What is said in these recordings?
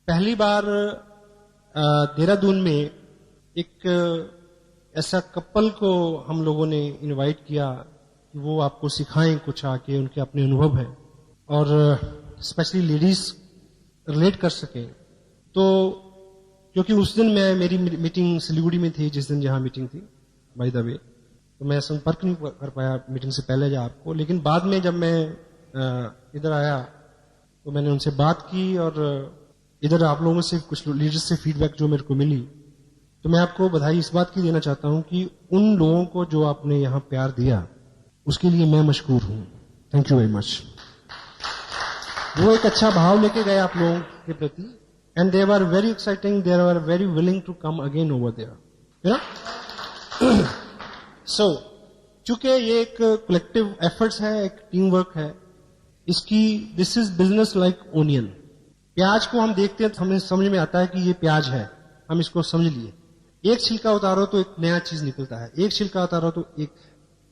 पहली बार देहरादून में एक ऐसा कपल को हम लोगों ने इनवाइट किया कि वो आपको सिखाएं कुछ आके, उनके अपने अनुभव हैं और स्पेशली लेडीज रिलेट कर सकें। तो क्योंकि उस दिन मेरी मीटिंग सिलीगुड़ी में थी, जिस दिन जहां मीटिंग थी बाय द वे, तो मैं संपर्क नहीं कर पाया मीटिंग से पहले या आपको, लेकिन बाद में जब मैं इधर आया तो मैंने उनसे बात की और इधर आप लोगों से कुछ लीडर्स से फीडबैक जो मेरे को मिली, तो मैं आपको बधाई इस बात की देना चाहता हूं कि उन लोगों को जो आपने यहां प्यार दिया उसके लिए मैं मशकूर हूं। Thank you very much. वो एक अच्छा भाव लेके गए आप लोगों के प्रति, and they were very exciting, they were very willing to come again over there. So चूंकि ये एक कलेक्टिव एफर्ट्स है, एक टीम वर्क है, इसकी this is business like onion. प्याज को हम देखते हैं तो हमें समझ में आता है कि ये प्याज है, हम इसको समझ लिए। एक छिलका उतारो तो एक नया चीज निकलता है, एक छिलका उतारो तो एक,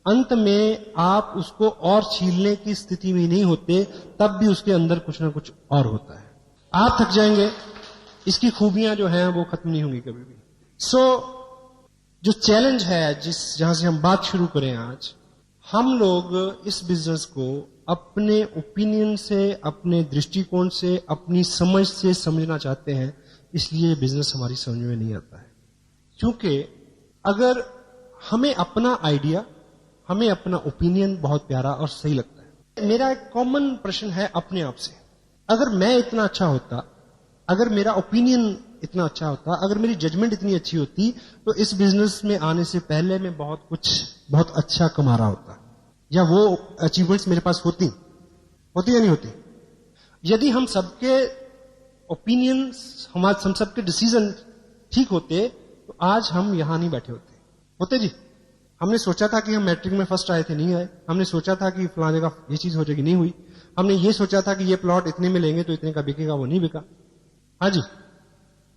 अंत में आप उसको और छीलने की स्थिति में नहीं होते, तब भी उसके अंदर कुछ ना कुछ और होता है। आप थक जाएंगे, इसकी खूबियां जो हैं वो खत्म नहीं होंगी कभी भी। सो जो चैलेंज है जहां से हम बात शुरू करें आज, हम लोग इस बिजनेस को अपने ओपिनियन से, अपने दृष्टिकोण से, अपनी समझ से समझना चाहते हैं, इसलिए बिजनेस हमारी समझ में नहीं आता है। क्योंकि अगर हमें अपना आइडिया, हमें अपना ओपिनियन बहुत प्यारा और सही लगता है। मेरा एक कॉमन प्रश्न है अपने आप से, अगर मैं इतना अच्छा होता, अगर मेरा ओपिनियन इतना अच्छा होता, अगर मेरी जजमेंट इतनी अच्छी होती, तो इस बिजनेस में आने से पहले मैं बहुत अच्छा कमा रहा होता, या वो अचीवमेंट्स मेरे पास होती या नहीं होती। यदि हम सबके ओपिनियन, हम सबके डिसीजन ठीक होते, तो आज हम यहां नहीं बैठे होते जी। हमने सोचा था कि हम मैट्रिक में फर्स्ट आए थे, नहीं आए। हमने सोचा था कि फलां जगह ये चीज हो जाएगी, नहीं हुई। हमने ये सोचा था कि ये प्लॉट इतने में लेंगे तो इतने का बिकेगा, वो नहीं बिका। हाँ जी,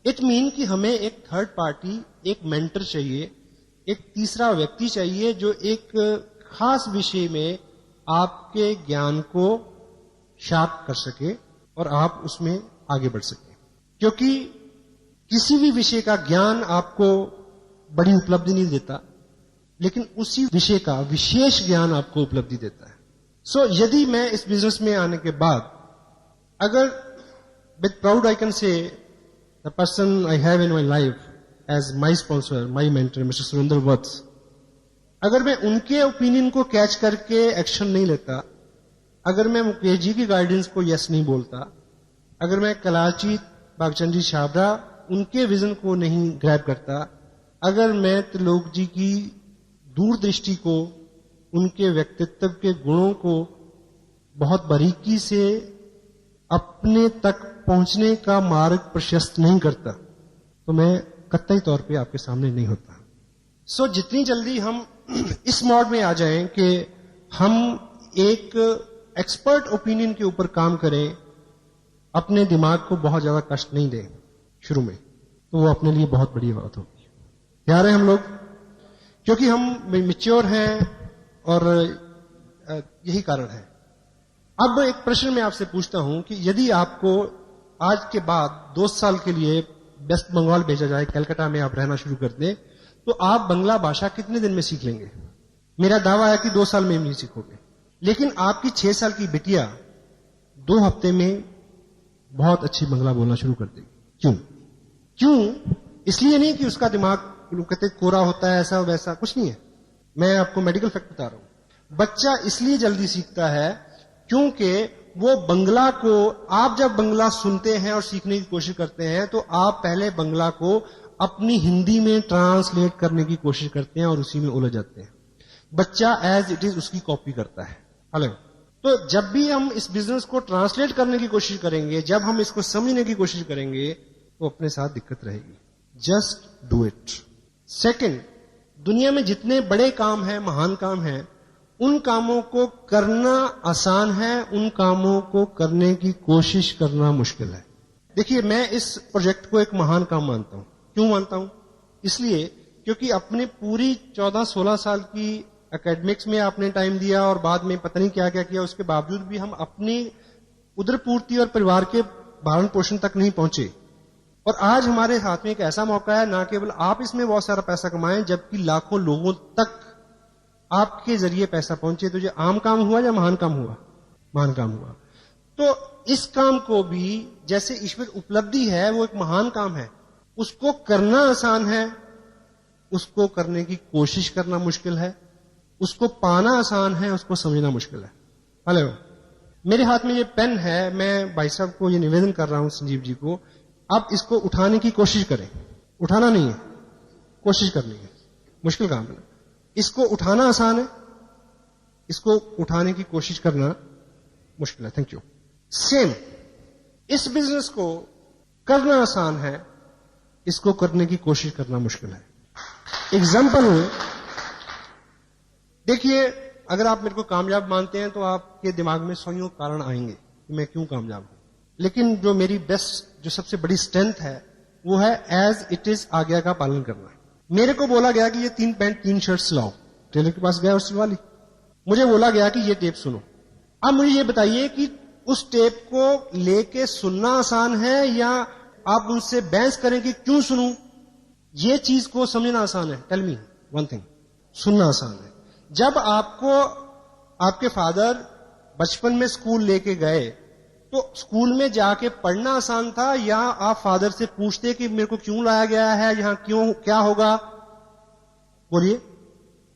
इट मीन कि हमें एक थर्ड पार्टी, एक मेंटर चाहिए, एक तीसरा व्यक्ति चाहिए जो एक खास विषय में आपके ज्ञान को शार्प कर सके और आप उसमें आगे बढ़ सके। क्योंकि किसी भी विषय का ज्ञान आपको बड़ी उपलब्धि नहीं देता, लेकिन उसी विषय का विशेष ज्ञान आपको उपलब्धि देता है। सो यदि मैं इस बिजनेस में आने के बाद, अगर with proud I can say the person I have in my life as my sponsor, my mentor mister Surendra Vats, अगर मैं उनके ओपिनियन को कैच करके एक्शन नहीं लेता, अगर मैं मुकेश जी की गाइडेंस को यस नहीं बोलता, अगर मैं कलाजीत बागचंद जी छाबड़ा उनके विजन को नहीं ग्रैब करता, अगर मैं त्रिलोक जी की दूरदृष्टि को, उनके व्यक्तित्व के गुणों को बहुत बारीकी से अपने तक पहुंचने का मार्ग प्रशस्त नहीं करता, तो मैं कतई तौर पे आपके सामने नहीं होता। सो जितनी जल्दी हम इस मोड में आ जाएं कि हम एक एक्सपर्ट ओपिनियन के ऊपर काम करें, अपने दिमाग को बहुत ज्यादा कष्ट नहीं दें शुरू में, तो वो अपने लिए बहुत बड़ी बात होगी। तैयार हैं हम लोग? क्योंकि हम मैच्योर हैं और यही कारण है। अब एक प्रश्न मैं आपसे पूछता हूं कि यदि आपको आज के बाद 2 साल के लिए वेस्ट बंगाल भेजा जाए, कलकत्ता में आप रहना शुरू कर दें, तो आप बंगला भाषा कितने दिन में सीख लेंगे? मेरा दावा है कि 2 साल में नहीं सीखोगे। लेकिन आपकी 6 साल की बिटिया 2 हफ्ते में बहुत अच्छी बंगला बोलना शुरू कर देगी। क्यों? इसलिए नहीं कि उसका दिमाग कहते कोरा होता है, ऐसा वैसा कुछ नहीं है। मैं आपको मेडिकल फैक्ट बता रहा हूं। बच्चा इसलिए जल्दी सीखता है क्योंकि वो बंगला को, आप जब बंगला सुनते हैं और सीखने की कोशिश करते हैं, तो आप पहले बंगला को अपनी हिंदी में ट्रांसलेट करने की कोशिश करते हैं और उसी में उलझ जाते हैं। बच्चा एज इट इज उसकी कॉपी करता है। हेलो, तो जब भी हम इस बिजनेस को ट्रांसलेट करने की कोशिश करेंगे, जब हम इसको समझने की कोशिश करेंगे, तो अपने साथ दिक्कत रहेगी। Just do it. सेकंड, दुनिया में जितने बड़े काम हैं, महान काम हैं, उन कामों को करना आसान है, उन कामों को करने की कोशिश करना मुश्किल है। देखिए, मैं इस प्रोजेक्ट को एक महान काम मानता हूं। क्यों मानता हूं? इसलिए क्योंकि अपने पूरी 14-16 साल की एकेडमिक्स में आपने टाइम दिया और बाद में पता नहीं क्या क्या किया, उसके बावजूद भी हम अपनी उदर पूर्ति और परिवार के भरण पोषण तक नहीं पहुंचे। और आज हमारे हाथ में एक ऐसा मौका है, ना केवल आप इसमें बहुत सारा पैसा कमाएं, जबकि लाखों लोगों तक आपके जरिए पैसा पहुंचे। तो ये आम काम हुआ या महान काम हुआ? महान काम हुआ। तो इस काम को भी जैसे ईश्वर उपलब्धि है, वो एक महान काम है। उसको करना आसान है, उसको करने की कोशिश करना मुश्किल है। उसको पाना आसान है, उसको समझना मुश्किल है। हेलो, मेरे हाथ में ये पेन है, मैं भाई साहब को ये निवेदन कर रहा हूं, संजीव जी को, आप इसको उठाने की कोशिश करें। उठाना नहीं है, कोशिश करनी है। मुश्किल काम है। इसको उठाना आसान है, इसको उठाने की कोशिश करना मुश्किल है। Thank you. सेम, इस बिजनेस को करना आसान है, इसको करने की कोशिश करना मुश्किल है। एग्जाम्पल हूं, देखिए, अगर आप मेरे को कामयाब मानते हैं तो आपके दिमाग में सौ कारण आएंगे कि मैं क्यों कामयाब हूं। लेकिन जो मेरी बेस्ट, जो सबसे बड़ी स्ट्रेंथ है, वो है एज इट इज आज्ञा का पालन करना। मेरे को बोला गया कि ये 3 पैंट 3 शर्ट्स लाओ, टेलर के पास गया और सिलवा ली। मुझे बोला गया कि ये टेप सुनो। अब मुझे ये बताइए कि उस टेप को लेके सुनना आसान है या आप उनसे बहस करें कि क्यों सुनूं? ये चीज को समझना आसान है। टेल मी वन थिंग, सुनना आसान है। जब आपको आपके फादर बचपन में स्कूल लेके गए, तो स्कूल में जाके पढ़ना आसान था या आप फादर से पूछते कि मेरे को क्यों लाया गया है, यहां क्यों, क्या होगा? बोलिए,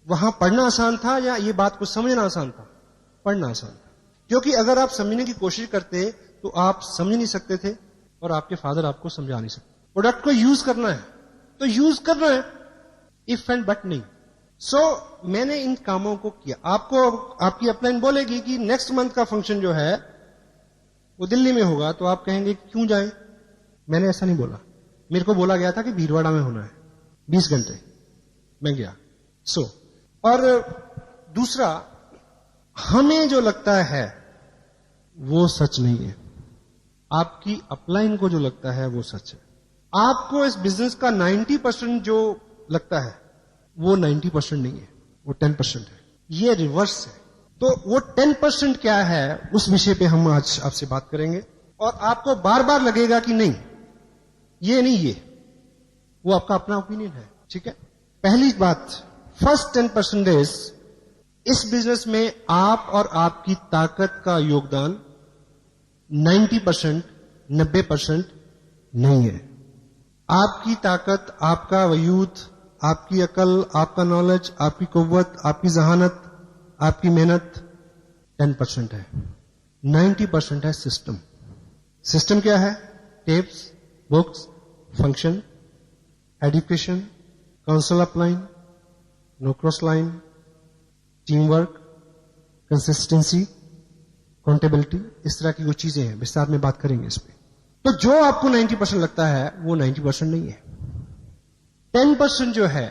वहां पढ़ना आसान था या ये बात को समझना आसान था? पढ़ना आसान था, क्योंकि अगर आप समझने की कोशिश करते तो आप समझ नहीं सकते थे और आपके फादर आपको समझा नहीं सकते। प्रोडक्ट को यूज करना है तो यूज करना है, इफ एंड बट नहीं। सो मैंने इन कामों को किया। आपको आपकी अपलाइन बोलेगी कि नेक्स्ट मंथ का फंक्शन जो है वो दिल्ली में होगा, तो आप कहेंगे क्यों जाएं? मैंने ऐसा नहीं बोला। मेरे को बोला गया था कि भीलवाड़ा में होना है, 20 घंटे, मैं गया। और दूसरा, हमें जो लगता है वो सच नहीं है, आपकी अपलाइन को जो लगता है वो सच है। आपको इस बिजनेस का 90% जो लगता है वो 90% नहीं है, वो 10% है। ये रिवर्स है। तो वो 10% क्या है, उस विषय पे हम आज आपसे बात करेंगे। और आपको बार बार लगेगा कि नहीं, ये नहीं, ये वो आपका अपना ओपिनियन है। ठीक है। पहली बात, फर्स्ट 10% इस बिजनेस में आप और आपकी ताकत का योगदान 90%, 90% नहीं है। आपकी ताकत, आपका वजूद, आपकी अकल, आपका नॉलेज, आपकी कुव्वत, आपकी जहानत, आपकी मेहनत 10% है। 90% है सिस्टम। सिस्टम क्या है? Tapes, books, function, education, council upline, no cross line, team work, consistency, accountability, इस तरह की वो चीजें हैं। विस्तार में बात करेंगे इस पे। तो जो आपको 90% लगता है वो 90% नहीं है। 10% जो है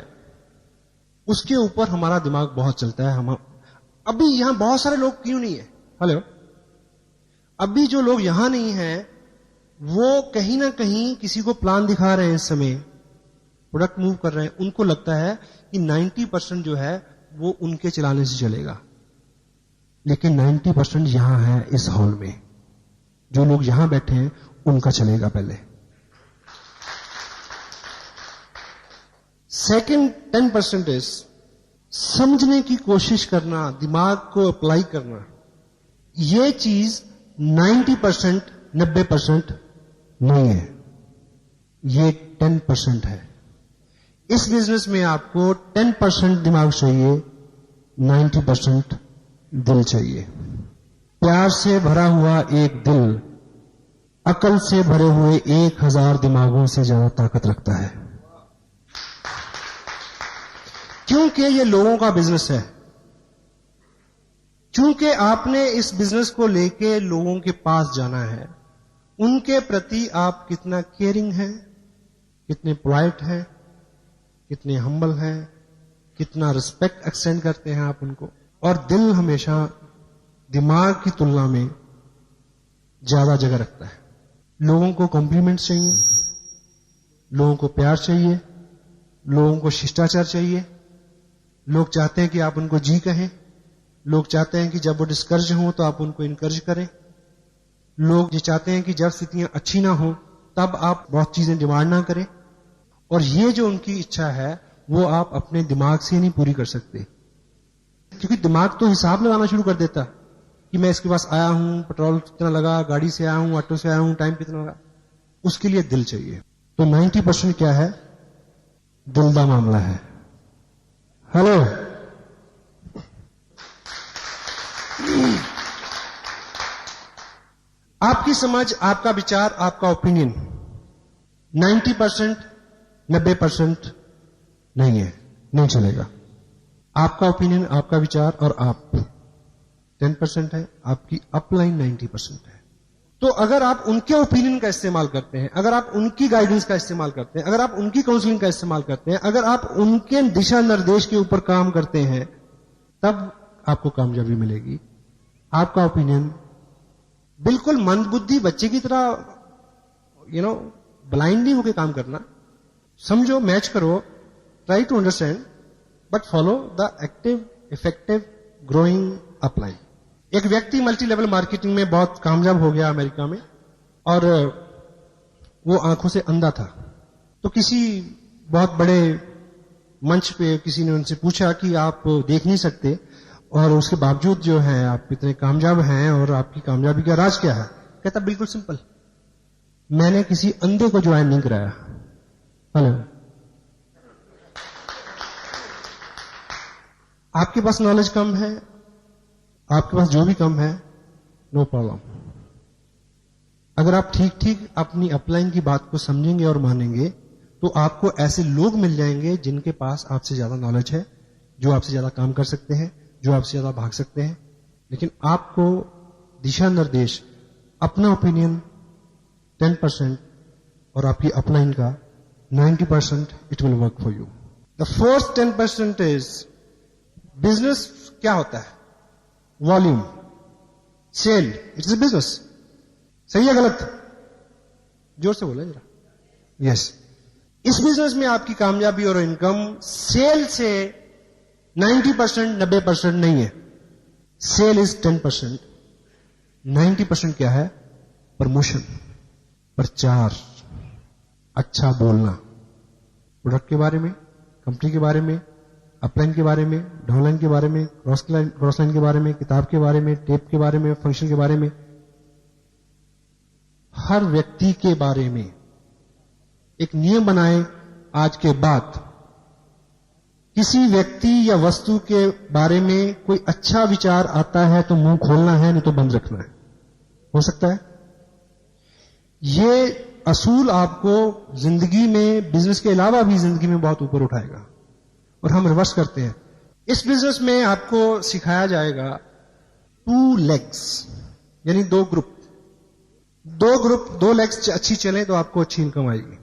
उसके ऊपर हमारा दिमाग बहुत चलता है। हम अभी यहां बहुत सारे लोग क्यों नहीं है? हेलो, अभी जो लोग यहां नहीं हैं वो कहीं ना कहीं किसी को प्लान दिखा रहे हैं, इस समय प्रोडक्ट मूव कर रहे हैं। उनको लगता है कि 90% जो है वो उनके चलाने से चलेगा, लेकिन 90% यहां है इस हॉल में। जो लोग यहां बैठे हैं उनका चलेगा पहले। सेकंड 10% समझने की कोशिश करना, दिमाग को अप्लाई करना। ये चीज 90%, 90% नहीं है, ये 10% है। इस बिजनेस में आपको 10% दिमाग चाहिए, 90% दिल चाहिए। प्यार से भरा हुआ एक दिल अकल से भरे हुए 1000 दिमागों से ज्यादा ताकत रखता है, क्योंकि ये लोगों का बिजनेस है। क्योंकि आपने इस बिजनेस को लेके लोगों के पास जाना है। उनके प्रति आप कितना केयरिंग हैं, कितने पोलाइट हैं, कितने हम्बल हैं, कितना रिस्पेक्ट एक्सटेंड करते हैं आप उनको। और दिल हमेशा दिमाग की तुलना में ज्यादा जगह रखता है। लोगों को कॉम्प्लीमेंट्स चाहिए, लोगों को प्यार चाहिए, लोगों को शिष्टाचार चाहिए। लोग चाहते हैं कि आप उनको जी कहें। लोग चाहते हैं कि जब वो डिस्करेज हों तो आप उनको इनकरेज करें। लोग ये चाहते हैं कि जब स्थितियां अच्छी ना हो तब आप बहुत चीजें डिमांड ना करें, और ये जो उनकी इच्छा है वो आप अपने दिमाग से नहीं पूरी कर सकते, क्योंकि दिमाग तो हिसाब लगाना शुरू कर देता कि मैं इसके पास आया हूं, पेट्रोल कितना लगा, गाड़ी से आया हूं, ऑटो से आया हूं, टाइम कितना लगा। उसके लिए दिल चाहिए। तो 90% क्या है? दिल का मामला है। हेलो, आपकी समझ, आपका विचार, आपका ओपिनियन 90%, 90% नहीं है, नहीं चलेगा। आपका ओपिनियन, आपका विचार और आप 10% है, आपकी अपलाइन 90% है। तो अगर आप उनके ओपिनियन का इस्तेमाल करते हैं, अगर आप उनकी गाइडेंस का इस्तेमाल करते हैं, अगर आप उनकी काउंसलिंग का इस्तेमाल करते हैं, अगर आप उनके दिशा निर्देश के ऊपर काम करते हैं, तब आपको कामयाबी मिलेगी। आपका ओपिनियन बिल्कुल मंदबुद्धि बच्चे की तरह ब्लाइंड नहीं होकर काम करना। समझो, मैच करो, try to understand, but follow the active, effective, growing upline. एक व्यक्ति मल्टी लेवल मार्केटिंग में बहुत कामयाब हो गया अमेरिका में, और वो आंखों से अंधा था। तो किसी बहुत बड़े मंच पे किसी ने उनसे पूछा कि आप देख नहीं सकते और उसके बावजूद जो है आप इतने कामयाब हैं, और आपकी कामयाबी का राज क्या है? कहता बिल्कुल सिंपल, मैंने किसी अंधे को ज्वाइन नहीं कराया। हेलो, आपके पास नॉलेज कम है, आपके पास जो भी कम है, नो प्रॉब्लम। अगर आप ठीक ठीक अपनी अपलाइन की बात को समझेंगे और मानेंगे, तो आपको ऐसे लोग मिल जाएंगे जिनके पास आपसे ज्यादा नॉलेज है, जो आपसे ज्यादा काम कर सकते हैं, जो आपसे ज्यादा भाग सकते हैं। लेकिन आपको दिशा निर्देश, अपना ओपिनियन 10% और आपकी अपलाइन का 90%, it will work for you. The fourth 10% is business. क्या होता है? Volume, sale, it's a business. सही है गलत? जोर से बोला जरा। यस, इस बिजनेस में आपकी कामयाबी और इनकम सेल से 90%, 90% नहीं है। Cell is 10%। 90% क्या है? प्रमोशन, प्रचार, अच्छा बोलना, प्रोडक्ट के बारे में, कंपनी के बारे में, अपलाइन के बारे में, डाउनलाइन के बारे में, क्रॉस लाइन के बारे में, किताब के बारे में, टेप के बारे में, फंक्शन के बारे में, हर व्यक्ति के बारे में एक नियम बनाए। आज के बाद किसी व्यक्ति या वस्तु के बारे में कोई अच्छा विचार आता है तो मुंह खोलना है, नहीं तो बंद रखना है। हो सकता है ये असूल आपको जिंदगी में, बिजनेस के अलावा भी जिंदगी में बहुत ऊपर उठाएगा। और हम रिवर्स करते हैं। इस बिजनेस में आपको सिखाया जाएगा 2 legs, यानी 2 ग्रुप। 2 लेग्स अच्छी चलें तो आपको अच्छी इनकम आएगी।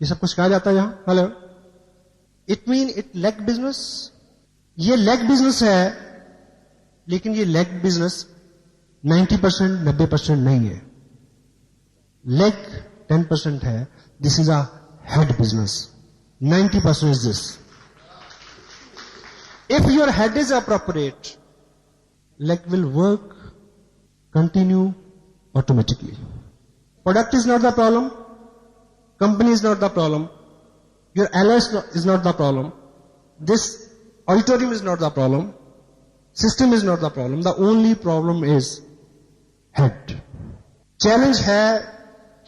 ये सब कुछ कहा जाता है यहां। Hello, it mean it leg business. ये लेग बिजनेस है, लेकिन ये लेग बिजनेस 90%, 90% नहीं है। लेग 10% है। This is a head business. 90% is this. If your head is appropriate, leg will work, continue automatically. Product is not the problem. Company is not the problem. Your ally is not the problem. This auditorium is not the problem. System is not the problem. The only problem is head. Challenge है,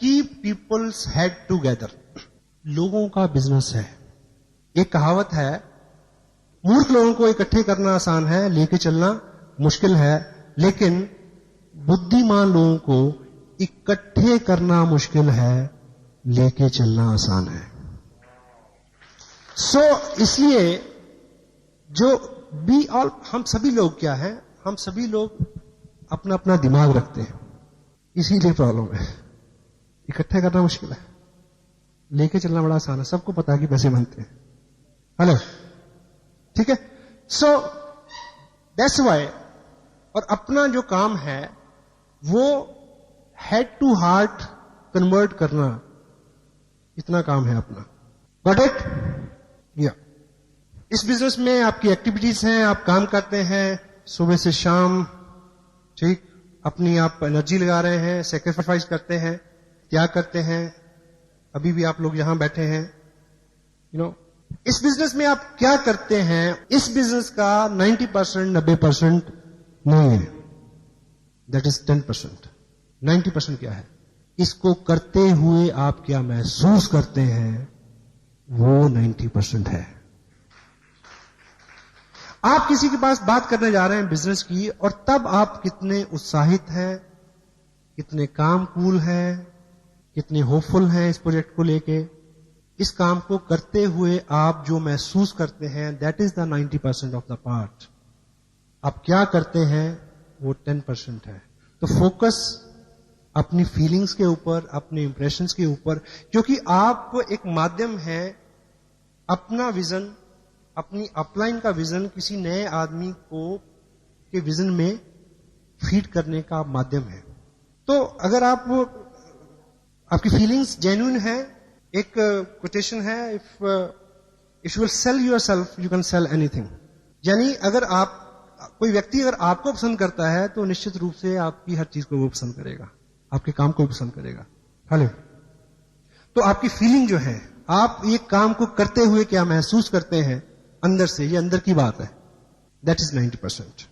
keep people's head together. लोगों का business है। एक कहावत है, मूर्ख लोगों को इकट्ठे करना आसान है, लेके चलना मुश्किल है, लेकिन बुद्धिमान लोगों को इकट्ठे करना मुश्किल है, लेके चलना आसान है। इसलिए जो हम सभी लोग क्या है, हम सभी लोग अपना अपना दिमाग रखते हैं, इसीलिए प्रॉब्लम है। इकट्ठे करना मुश्किल है, लेके चलना बड़ा आसान है। सबको पता है कि पैसे बनते हैं। हेलो, ठीक है। दैट्स व्हाई, और अपना जो काम है वो हेड टू हार्ट कन्वर्ट करना, इतना काम है अपना। Got it? या इस बिजनेस में आपकी एक्टिविटीज हैं, आप काम करते हैं सुबह से शाम, ठीक, अपनी आप एनर्जी लगा रहे हैं, सेक्रीफाइस करते हैं, त्याग करते हैं, अभी भी आप लोग यहां बैठे हैं, इस बिजनेस में आप क्या करते हैं, इस बिजनेस का 90%, 90% नहीं है, दैट इज 10%। 90% क्या है? इसको करते हुए आप क्या महसूस करते हैं, वो 90% है। आप किसी के पास बात करने जा रहे हैं बिजनेस की, और तब आप कितने उत्साहित हैं, कितने काम कूल हैं, कितने होपफुल हैं इस प्रोजेक्ट को लेके, इस काम को करते हुए आप जो महसूस करते हैं, that is the 90% of the part. आप क्या करते हैं वो 10% है। तो फोकस अपनी फीलिंग्स के ऊपर, अपने इंप्रेशंस के ऊपर, क्योंकि आप एक माध्यम है अपना विजन, अपनी अपलाइन का विजन किसी नए आदमी को के विजन में फीड करने का माध्यम है। तो अगर आपकी फीलिंग्स जेन्युइन है, एक कोटेशन है, if you will sell yourself you can sell anything. यानी अगर कोई व्यक्ति अगर आपको पसंद करता है तो निश्चित रूप से आपकी हर चीज को वो पसंद करेगा, आपके काम को भी पसंद करेगा। हेलो, तो आपकी फीलिंग जो है, आप ये काम को करते हुए क्या महसूस करते हैं अंदर से, ये अंदर की बात है, दैट इज 90%।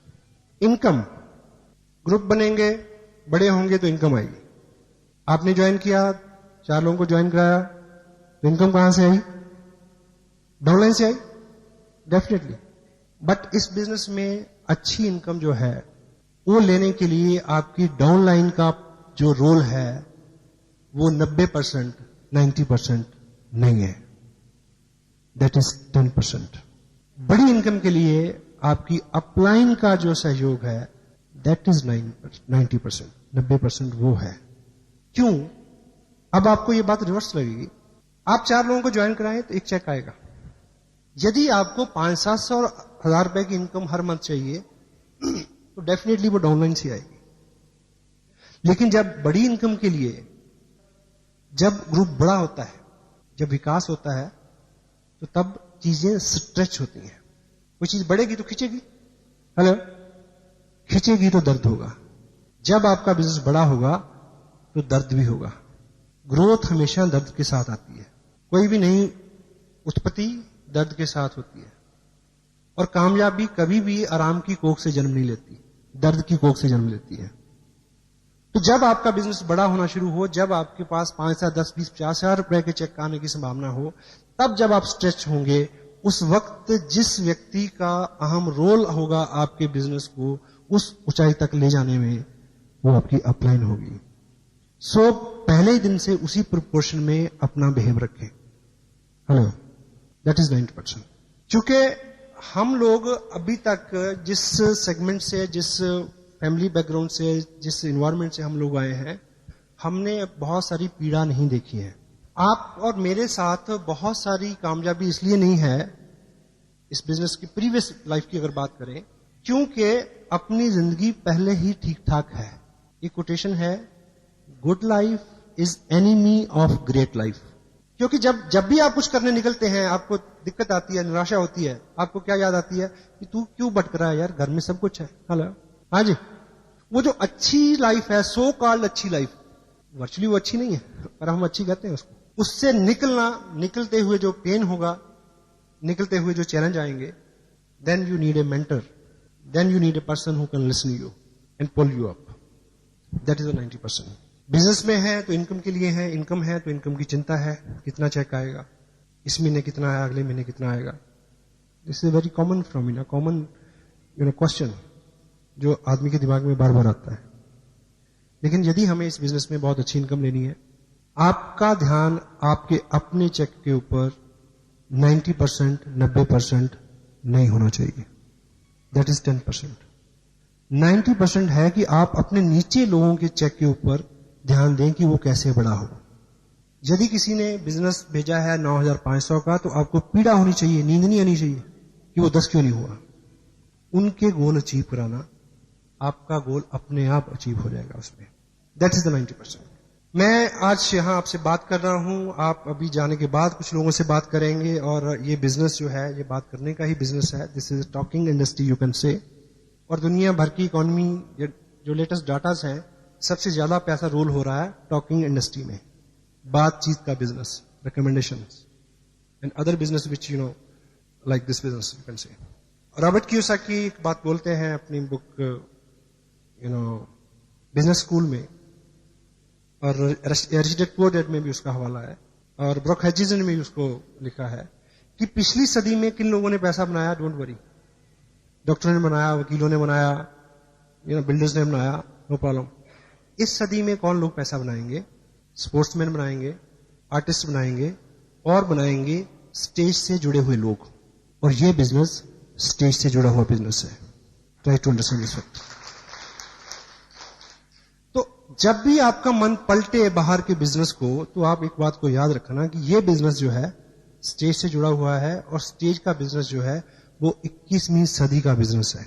इनकम, ग्रुप बनेंगे, बड़े होंगे तो इनकम आएगी। आपने ज्वाइन किया, 4 लोगों को ज्वाइन कराया, तो इनकम कहां से आई? डाउनलाइन से आई, डेफिनेटली। बट इस बिजनेस में अच्छी इनकम जो है वो लेने के लिए आपकी डाउनलाइन का जो रोल है वो 90%, 90% नहीं है, दैट इज 10%। बड़ी इनकम के लिए आपकी अपलाइन का जो सहयोग है दैट इज 90%, 90% वो है। क्यों? अब आपको ये बात रिवर्स लगेगी। आप 4 लोगों को ज्वाइन कराएं तो एक चेक आएगा। यदि आपको 500-700 और 1000 रुपए की इनकम हर मंथ चाहिए तो डेफिनेटली वो डाउनलाइन से आएगी। लेकिन जब बड़ी इनकम के लिए, जब ग्रुप बड़ा होता है, जब विकास होता है, तो तब चीजें स्ट्रेच होती हैं। कोई चीज बढ़ेगी तो खींचेगी, हेलो, खींचेगी तो दर्द होगा। जब आपका बिजनेस बड़ा होगा तो दर्द भी होगा। ग्रोथ हमेशा दर्द के साथ आती है। कोई भी नई उत्पत्ति दर्द के साथ होती है, और कामयाबी कभी भी आराम की कोख से जन्म नहीं लेती, दर्द की कोख से जन्म लेती है। तो जब आपका बिजनेस बड़ा होना शुरू हो, जब आपके पास 5 से 10, 20, 50 हजार रुपए के चेक आने की संभावना हो, तब जब आप स्ट्रेच होंगे, उस वक्त जिस व्यक्ति का अहम रोल होगा आपके बिजनेस को उस ऊंचाई तक ले जाने में, वो आपकी अपलाइन होगी। सो पहले ही दिन से उसी प्रोपोर्शन में अपना बिहेव रखें। Hello, that is 90%। चूंकि हम लोग अभी तक जिस सेगमेंट से, जिस फैमिली बैकग्राउंड से, जिस इन्वायरमेंट से हम लोग आए हैं, हमने बहुत सारी पीड़ा नहीं देखी है। आप और मेरे साथ बहुत सारी कामयाबी इसलिए नहीं है इस बिजनेस की, प्रीवियस लाइफ की अगर बात करें, क्योंकि अपनी जिंदगी पहले ही ठीक ठाक है। ये कोटेशन है, good life is enemy of great life. क्योंकि जब भी आप कुछ करने निकलते हैं, आपको दिक्कत आती है, निराशा होती है, आपको क्या याद आती है कि तू क्यों भटक रहा है यार, घर में सब कुछ है। हेलो, हाँ जी, वो जो अच्छी लाइफ है, सो कॉल्ड अच्छी लाइफ, वर्चुअली वो अच्छी नहीं है, पर हम अच्छी कहते हैं उसको, उससे निकलते हुए जो पेन होगा, निकलते हुए जो चैलेंज आएंगे, then you need a mentor, then you need a person who can listen you and pull you up. That is the 90%। Business में है तो इनकम के लिए है, इनकम है तो इनकम की चिंता है, कितना चेक आएगा, इस महीने कितना आएगा, अगले महीने कितना आएगा। This is very common phenomena, common question जो आदमी के दिमाग में बार बार आता है। लेकिन यदि हमें इस बिजनेस में बहुत अच्छी इनकम लेनी है, आपका ध्यान आपके अपने चेक के ऊपर 90%, 90% नहीं होना चाहिए, दैट इज 10%। 90% है कि आप अपने नीचे लोगों के चेक के ऊपर ध्यान दें कि वो कैसे बड़ा हो। यदि किसी ने बिजनेस भेजा है 9,500 का, तो आपको पीड़ा होनी चाहिए, नींद नहीं आनी चाहिए कि वो 10 क्यों नहीं हुआ। उनके गोल अचीव कराना, आपका गोल अपने आप अचीव हो जाएगा उसमें। That is the 90%। मैं आज यहां आपसे बात कर रहा हूं, आप अभी जाने के बाद कुछ लोगों से बात करेंगे, और ये बिजनेस जो है, ये बात करने का ही बिजनेस है। This is talking industry you can say. और दुनिया भर की इकोनॉमी, जो लेटेस्ट डाटास हैं, सबसे ज्यादा पैसा रोल हो रहा है टॉकिंग इंडस्ट्री में। बातचीत का business, recommendation and other business which like this business you can say. Robert Kiyosaki एक बात बोलते हैं अपनी बुक बिजनेस स्कूल में, और एरिस्टोटल क्वोटेड में भी उसका हवाला है, और ब्रोक हेजिसन ने भी उसको लिखा है कि पिछली सदी में किन लोगों ने पैसा बनाया, डोंट वरी। डॉक्टरों ने बनाया, वकीलों ने बनाया, बिल्डर्स ने बनाया, नो प्रॉब्लम। इस सदी में कौन लोग पैसा बनाएंगे? स्पोर्ट्समैन बनाएंगे, आर्टिस्ट बनाएंगे, और बनाएंगे स्टेज से जुड़े हुए लोग। और ये बिजनेस स्टेज से जुड़ा हुआ बिजनेस है। Try to understand this fact. तो जब भी आपका मन पलटे बाहर के बिजनेस को, तो आप एक बात को याद रखना कि ये बिजनेस जो है स्टेज से जुड़ा हुआ है, और स्टेज का बिजनेस जो है वो 21वीं सदी का बिजनेस है।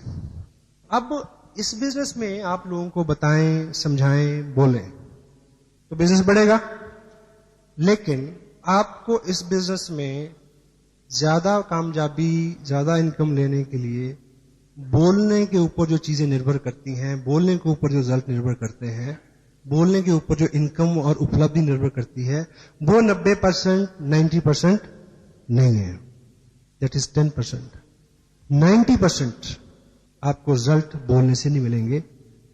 अब इस बिजनेस में आप लोगों को बताएं, समझाएं, बोलें तो बिजनेस बढ़ेगा। लेकिन आपको इस बिजनेस में ज्यादा कामयाबी, ज्यादा इनकम लेने के लिए बोलने के ऊपर जो चीजें निर्भर करती हैं, बोलने के ऊपर जो रिजल्ट निर्भर करते हैं, बोलने के ऊपर जो इनकम और उपलब्धि निर्भर करती है, वो 90%, 90% नहीं है। That is 10%। 90% आपको रिजल्ट बोलने से नहीं मिलेंगे,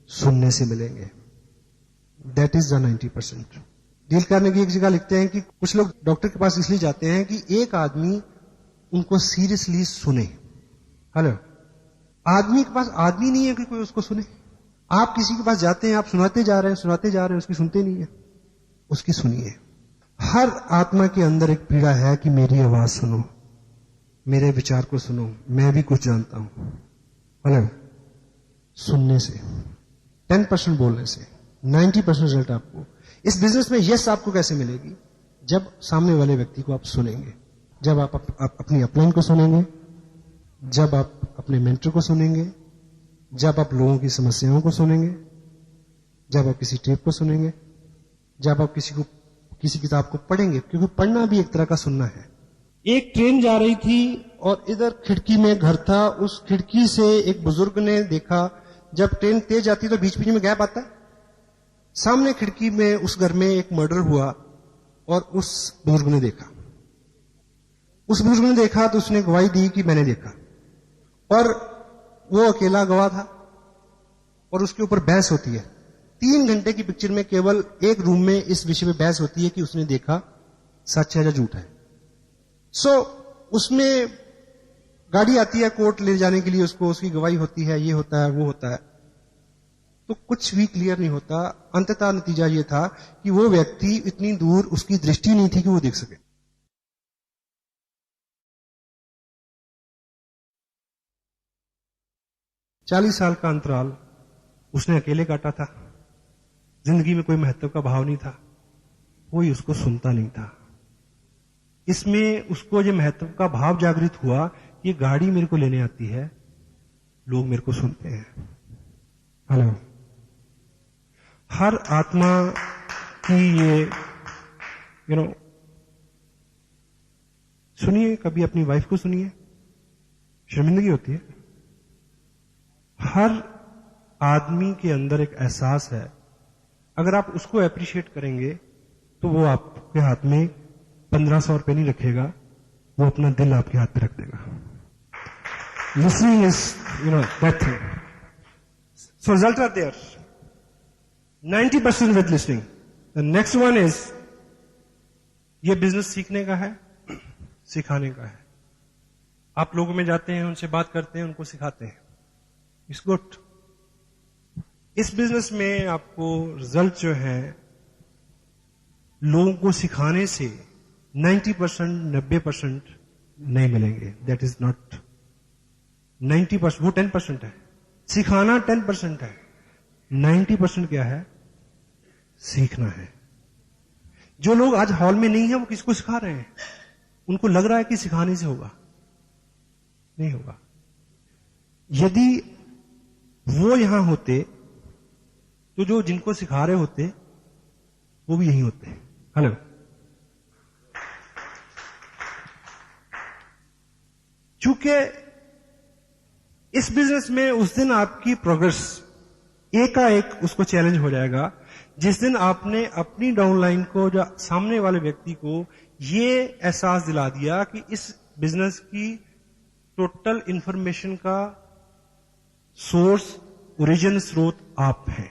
सुनने से मिलेंगे। That is the 90%। डील करने की एक जगह लिखते हैं कि कुछ लोग डॉक्टर के पास इसलिए जाते हैं कि एक आदमी उनको सीरियसली सुने। हेलो, आदमी के पास आदमी नहीं है कि कोई उसको सुने। आप किसी के पास जाते हैं, आप सुनाते जा रहे हैं, उसकी सुनते नहीं है, उसकी सुनिए। हर आत्मा के अंदर एक पीड़ा है कि मेरी आवाज सुनो, मेरे विचार को सुनो, मैं भी कुछ जानता हूं। हेलो, सुनने से, 10% बोलने से 90% रिजल्ट आपको इस बिजनेस में यस आपको कैसे मिलेगी? जब सामने वाले व्यक्ति को आप सुनेंगे, जब आप अपनी अपलाइन को सुनेंगे, जब आप अपने मेंटर को सुनेंगे, जब आप लोगों की समस्याओं को सुनेंगे, जब आप किसी टेप को सुनेंगे, जब आप किसी किताब को पढ़ेंगे, क्योंकि पढ़ना भी एक तरह का सुनना है। एक ट्रेन जा रही थी और इधर खिड़की में घर था, उस खिड़की से एक बुजुर्ग ने देखा, जब ट्रेन तेज जाती तो बीच बीच में गैप आता है। सामने खिड़की में उस घर में एक मर्डर हुआ और उस बुजुर्ग ने देखा तो उसने गवाही दी कि मैंने देखा, और वो अकेला गवाह था और उसके ऊपर बहस होती है। 3 घंटे की पिक्चर में केवल एक रूम में इस विषय में बहस होती है कि उसने देखा सच है या झूठ है। उसमें गाड़ी आती है कोर्ट ले जाने के लिए, उसको उसकी गवाही होती है, ये होता है, वो होता है, तो कुछ भी क्लियर नहीं होता। अंततः नतीजा ये था कि वो व्यक्ति इतनी दूर, उसकी दृष्टि नहीं थी कि वो देख सके। चालीस साल का अंतराल उसने अकेले काटा था। जिंदगी में कोई महत्व का भाव नहीं था, कोई उसको सुनता नहीं था। इसमें उसको ये महत्व का भाव जागृत हुआ, ये गाड़ी मेरे को लेने आती है, लोग मेरे को सुनते हैं। हेलो, हर आत्मा की ये सुनिए, कभी अपनी वाइफ को सुनिए, शर्मिंदगी होती है। हर आदमी के अंदर एक एहसास है, अगर आप उसको एप्रिशिएट करेंगे तो वो आपके हाथ में 1500 रुपए नहीं रखेगा, वो अपना दिल आपके हाथ में रख देगा। Listening is that thing. So result are there, 90% with listening. The next one is, ये बिजनेस सीखने का है, सिखाने का है। आप लोगों में जाते हैं, उनसे बात करते हैं, उनको सिखाते हैं, इट्स गुड। इस बिजनेस में आपको रिजल्ट जो है लोगों को सिखाने से 90%, 90% नहीं मिलेंगे। दैट इज नॉट 90%, वो 10% है। सिखाना 10% है, 90% क्या है? सीखना है। जो लोग आज हॉल में नहीं है वो किसको सिखा रहे हैं? उनको लग रहा है कि सिखाने से होगा, नहीं होगा। यदि वो यहां होते तो जो जिनको सिखा रहे होते वो भी यहीं होते। हेलो, चूंकि इस बिजनेस में उस दिन आपकी प्रोग्रेस एकाएक उसको चैलेंज हो जाएगा। जिस दिन आपने अपनी डाउनलाइन को, जो सामने वाले व्यक्ति को ये एहसास दिला दिया कि इस बिजनेस की टोटल इंफॉर्मेशन का सोर्स, ओरिजिन, स्रोत आप हैं।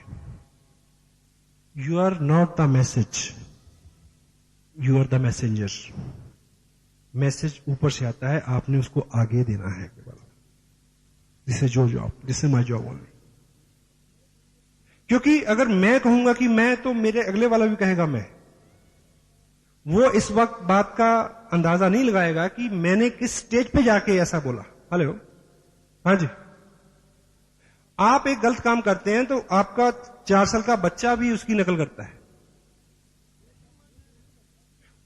You are not the message, you are the messenger. Message ऊपर से आता है, आपने उसको आगे देना है केवल। This is your job, this is my job only. क्योंकि अगर मैं कहूंगा कि मैं, तो मेरे अगले वाला भी कहेगा मैं। वो इस वक्त बात का अंदाजा नहीं लगाएगा कि मैंने किस स्टेज पे जाके ऐसा बोला। हेलो, हाँ जी। आप एक गलत काम करते हैं तो आपका 4 साल का बच्चा भी उसकी नकल करता है।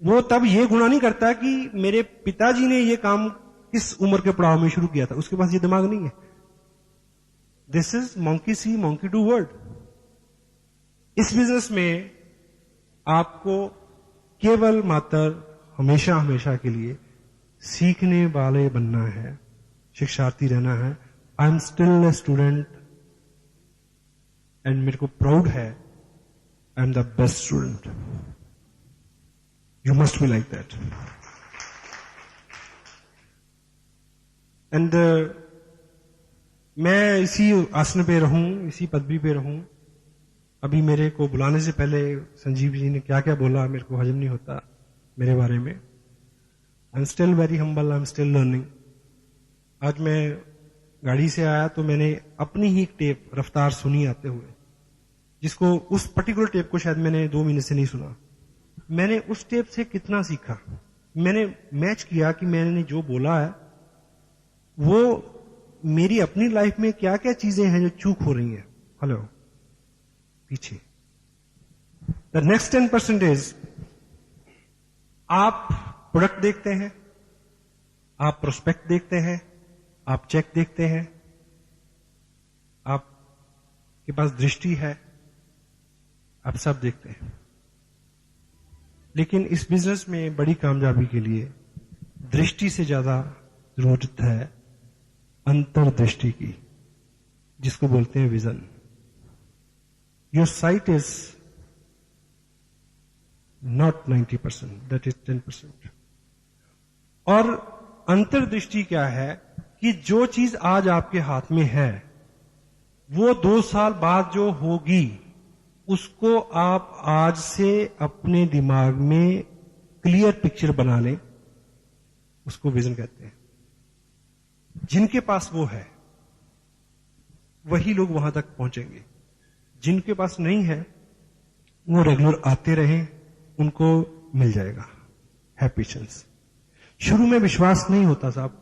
वो तब ये गुनाह नहीं करता कि मेरे पिताजी ने ये काम किस उम्र के पड़ाव में शुरू किया था, उसके पास ये दिमाग नहीं है। This is monkey C monkey do word. इस बिजनेस में आपको केवल मात्र हमेशा हमेशा के लिए सीखने वाले बनना है, शिक्षार्थी रहना है। I am still a student and मेरे को प्राउड है, I am the best student. You must be like that. And मैं इसी आसन पे रहूं, इसी पदवी पे रहूं। अभी मेरे को बुलाने से पहले संजीव जी ने क्या क्या बोला, मेरे को हजम नहीं होता मेरे बारे में। I am still very humble, I am still learning. आज मैं गाड़ी से आया तो मैंने अपनी ही एक टेप रफ्तार सुनी आते हुए, जिसको, उस पर्टिकुलर टेप को शायद मैंने 2 महीने से नहीं सुना। मैंने उस टेप से कितना सीखा। मैंने मैच किया कि मैंने जो बोला है वो मेरी अपनी लाइफ में क्या क्या चीजें हैं जो चूक हो रही हैं। हेलो, पीछे द नेक्स्ट 10% इज, आप प्रोडक्ट देखते हैं, आप प्रोस्पेक्ट देखते हैं, आप चेक देखते हैं, आपके पास दृष्टि है, आप सब देखते हैं। लेकिन इस बिजनेस में बड़ी कामयाबी के लिए दृष्टि से ज्यादा जरूरत है अंतर्दृष्टि की, जिसको बोलते हैं vision. Your site is not 90%, that is 10%। और अंतर्दृष्टि क्या है कि जो चीज आज आपके हाथ में है वो 2 साल बाद जो होगी, उसको आप आज से अपने दिमाग में क्लियर पिक्चर बना लें, उसको विजन कहते हैं। जिनके पास वो है वही लोग वहां तक पहुंचेंगे। जिनके पास नहीं है वो रेगुलर आते रहें, उनको मिल जाएगा। है पेशेंस। शुरू में विश्वास नहीं होता साहब,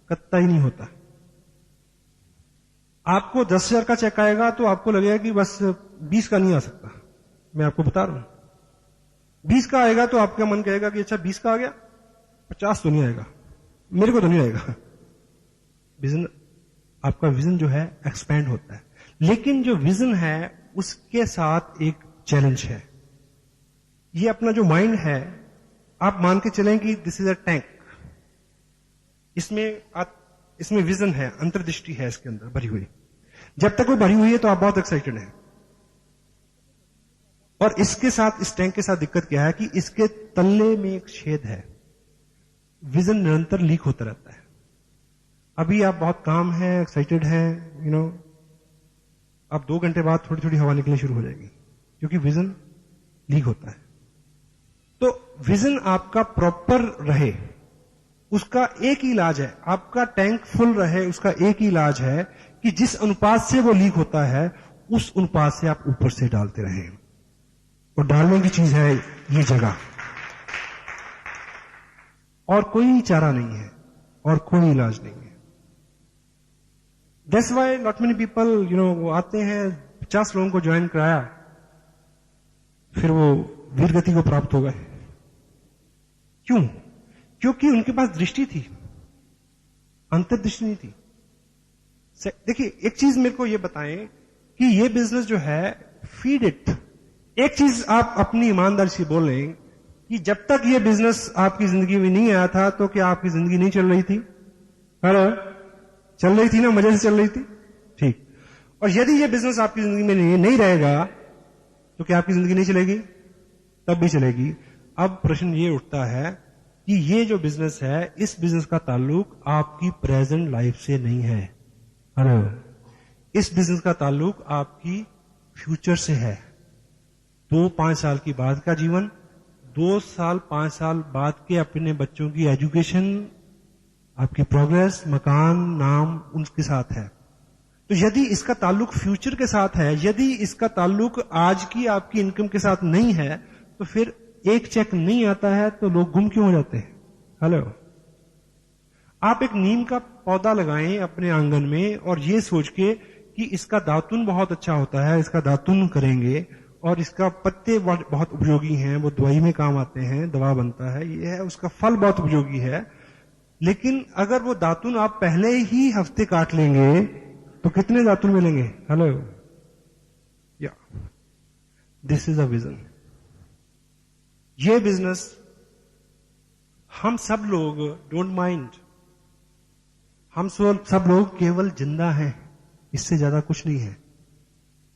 कतई नहीं होता। आपको 10,000 का चेक आएगा तो आपको लगेगा कि बस 20 का नहीं आ सकता। मैं आपको बता रहा हूं, 20 का आएगा तो आपका मन कहेगा कि अच्छा 20 का आ गया, 50 तो नहीं आएगा, मेरे को तो नहीं आएगा। विजन, आपका विजन जो है एक्सपेंड होता है। लेकिन जो विजन है उसके साथ एक चैलेंज है। ये अपना जो माइंड है, आप मान के चलें कि दिस इज अ टैंक। इसमें विजन है, अंतर्दृष्टि है इसके अंदर भरी हुई। जब तक वो भरी हुई है तो आप बहुत एक्साइटेड हैं। और इसके साथ, इस टैंक के साथ दिक्कत क्या है कि इसके तल्ले में एक छेद है। विजन निरंतर लीक होता रहता है। अभी आप बहुत काम है, एक्साइटेड हैं, अब 2 घंटे बाद थोड़ी थोड़ी हवा निकलनी शुरू हो जाएगी, क्योंकि विजन लीक होता है। तो विजन आपका प्रॉपर रहे, उसका एक ही इलाज है। आपका टैंक फुल रहे, उसका एक ही इलाज है कि जिस अनुपात से वो लीक होता है उस अनुपात से आप ऊपर से डालते रहें। और डालने की चीज है ये जगह, और कोई चारा नहीं है और कोई इलाज नहीं है। That's why not many people, वो आते हैं, 50 लोगों को ज्वाइन कराया, फिर वो वीर गति को प्राप्त हो गए। क्यों? क्योंकि उनके पास दृष्टि थी, अंतर्दृष्टि नहीं थी। देखिए, एक चीज मेरे को ये बताएं कि ये बिजनेस जो है, फीड इट। एक चीज आप अपनी ईमानदारी से बोलें कि जब तक ये बिजनेस आपकी जिंदगी में नहीं आया था तो क्या आपकी जिंदगी नहीं चल रही थी? हेलो, चल रही थी ना, मजे से चल रही थी, ठीक। और यदि ये बिजनेस आपकी जिंदगी में नहीं रहेगा तो तो क्या आपकी जिंदगी नहीं चलेगी? तब भी चलेगी। अब प्रश्न ये उठता है कि ये जो बिजनेस है, इस बिजनेस का ताल्लुक आपकी प्रेजेंट लाइफ से नहीं है। हेलो, इस बिजनेस का ताल्लुक आपकी फ्यूचर से है। 2-5 साल की बाद का जीवन, 2 साल 5 साल बाद के अपने बच्चों की एजुकेशन, आपकी प्रोग्रेस, मकान, नाम उनके साथ है। तो यदि इसका ताल्लुक फ्यूचर के साथ है, यदि इसका ताल्लुक आज की आपकी इनकम के साथ नहीं है, तो फिर एक चेक नहीं आता है तो लोग गुम क्यों हो जाते हैं? हेलो, आप एक नीम का पौधा लगाएं अपने आंगन में और ये सोच के कि इसका दातुन बहुत अच्छा होता है, इसका दातुन करेंगे और इसका पत्ते बहुत उपयोगी हैं, वो दवाई में काम आते हैं, दवा बनता है, ये है, उसका फल बहुत उपयोगी है। लेकिन अगर वो दातुन आप पहले ही हफ्ते काट लेंगे तो कितने दातुन मिलेंगे? हेलो, या दिस इज अ विजन। ये बिजनेस हम सब लोग डोंट माइंड, हम सब लोग केवल जिंदा हैं, इससे ज्यादा कुछ नहीं है।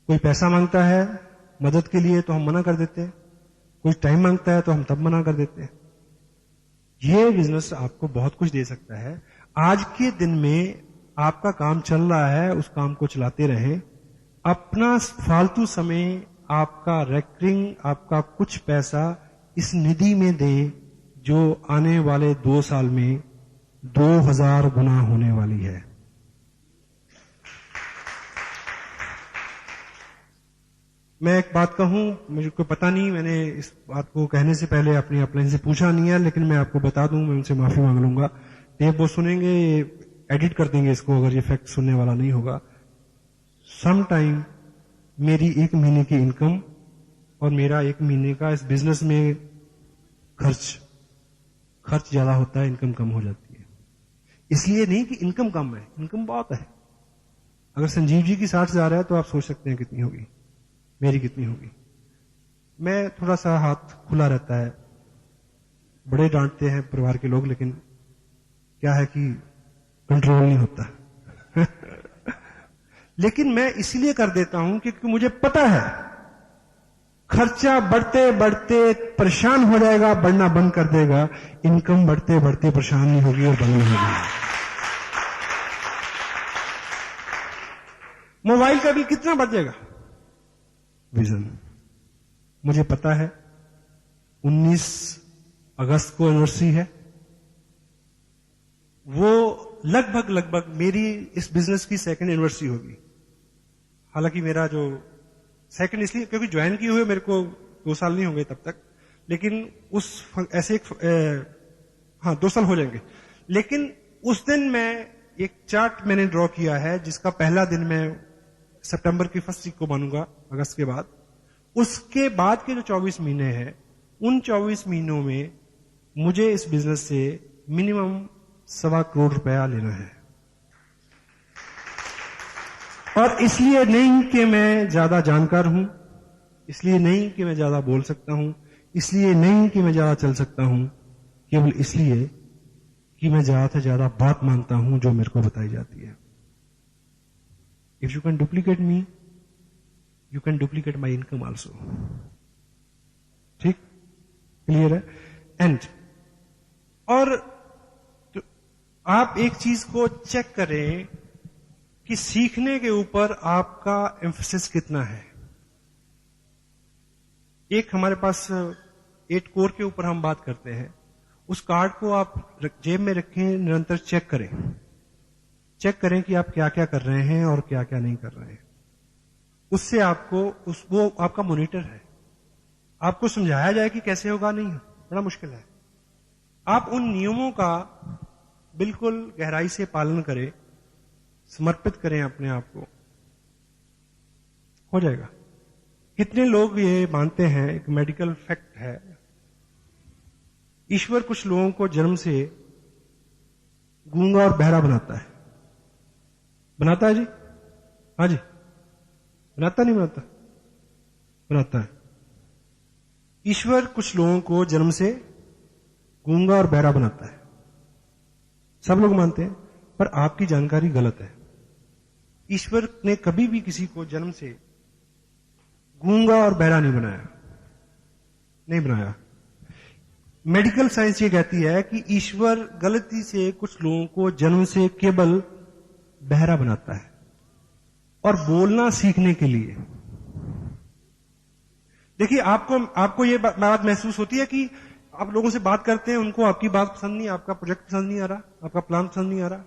कोई पैसा मांगता है मदद के लिए तो हम मना कर देते हैं, कोई टाइम मांगता है तो हम तब मना कर देते हैं। ये बिजनेस आपको बहुत कुछ दे सकता है। आज के दिन में आपका काम चल रहा है, उस काम को चलाते रहें। अपना फालतू समय, आपका रेकरिंग, आपका कुछ पैसा इस निधि में दे जो आने वाले 2 साल में 2000 गुना होने वाली है। मैं एक बात कहूं, मुझे कोई पता नहीं, मैंने इस बात को कहने से पहले अपनी अपलाइन से पूछा नहीं है, लेकिन मैं आपको बता दूं, मैं उनसे माफी मांग लूंगा। टेप वो सुनेंगे, एडिट कर देंगे इसको अगर ये फैक्ट सुनने वाला नहीं होगा। सम टाइम मेरी 1 महीने की इनकम और मेरा 1 महीने का इस बिजनेस में खर्च ज्यादा होता है, इनकम कम हो जाती है। इसलिए नहीं कि इनकम कम है, इनकम बहुत है। अगर संजीव जी की 60 हजार है तो आप सोच सकते हैं कितनी होगी, मेरी कितनी होगी। मैं थोड़ा सा हाथ खुला रहता है, बड़े डांटते हैं परिवार के लोग, लेकिन क्या है कि कंट्रोल नहीं होता। लेकिन मैं इसलिए कर देता हूं क्योंकि मुझे पता है खर्चा बढ़ते बढ़ते परेशान हो जाएगा, बढ़ना बंद कर देगा। इनकम बढ़ते बढ़ते परेशान नहीं होगी और बंद नहीं होगी। मोबाइल का बिल कितना बढ़ जाएगा? विजन। मुझे पता है 19 अगस्त को एनिवर्सरी है, वो लगभग मेरी इस बिजनेस की 2nd एनिवर्सरी होगी। हालांकि मेरा जो 2nd इसलिए क्योंकि ज्वाइन किए हुए मेरे को 2 साल नहीं होंगे तब तक, लेकिन उस ऐसे एक 2 साल हो जाएंगे। लेकिन उस दिन मैं एक चार्ट मैंने ड्रॉ किया है, जिसका पहला दिन मैं सितंबर की 1st वीक को मानूंगा, अगस्त के बाद। उसके बाद के जो 24 महीने हैं, उन 24 महीनों में मुझे इस बिजनेस से मिनिमम 1.25 करोड़ रुपया लेना है। और इसलिए नहीं कि मैं ज्यादा जानकार हूं, इसलिए नहीं कि मैं ज्यादा बोल सकता हूं, इसलिए नहीं कि मैं ज्यादा चल सकता हूं, केवल इसलिए कि मैं ज्यादा से ज्यादा बात मानता हूं जो मेरे को बताई जाती है। If you can duplicate me, you can duplicate my income also. ठीक, क्लियर है? एंड और तो आप एक चीज को चेक करें कि सीखने के ऊपर आपका एम्फेसिस कितना है। एक हमारे पास 8 कोर के ऊपर हम बात करते हैं, उस कार्ड को आप जेब में रखें, निरंतर चेक करें कि आप क्या क्या कर रहे हैं और क्या क्या नहीं कर रहे हैं। उससे आपको वो आपका मॉनिटर है। आपको समझाया जाए कि कैसे होगा, नहीं, बड़ा मुश्किल है। आप उन नियमों का बिल्कुल गहराई से पालन करें, समर्पित करें अपने आप को, हो जाएगा। कितने लोग ये मानते हैं, एक मेडिकल फैक्ट है, ईश्वर कुछ लोगों को जन्म से गूंगा और बहरा बनाता है। बनाता है जी? हाँ जी, बनाता नहीं बनाता? बनाता है। ईश्वर कुछ लोगों को जन्म से गूंगा और बहरा बनाता है, सब लोग मानते हैं, पर आपकी जानकारी गलत है। ईश्वर ने कभी भी किसी को जन्म से गूंगा और बहरा नहीं बनाया, नहीं बनाया। मेडिकल साइंस ये कहती है कि ईश्वर गलती से कुछ लोगों को जन्म से केवल बहरा बनाता है और बोलना सीखने के लिए। देखिए, आपको ये बात महसूस होती है कि आप लोगों से बात करते हैं, उनको आपकी बात पसंद नहीं, आपका प्रोजेक्ट पसंद नहीं आ रहा, आपका प्लान पसंद नहीं आ रहा,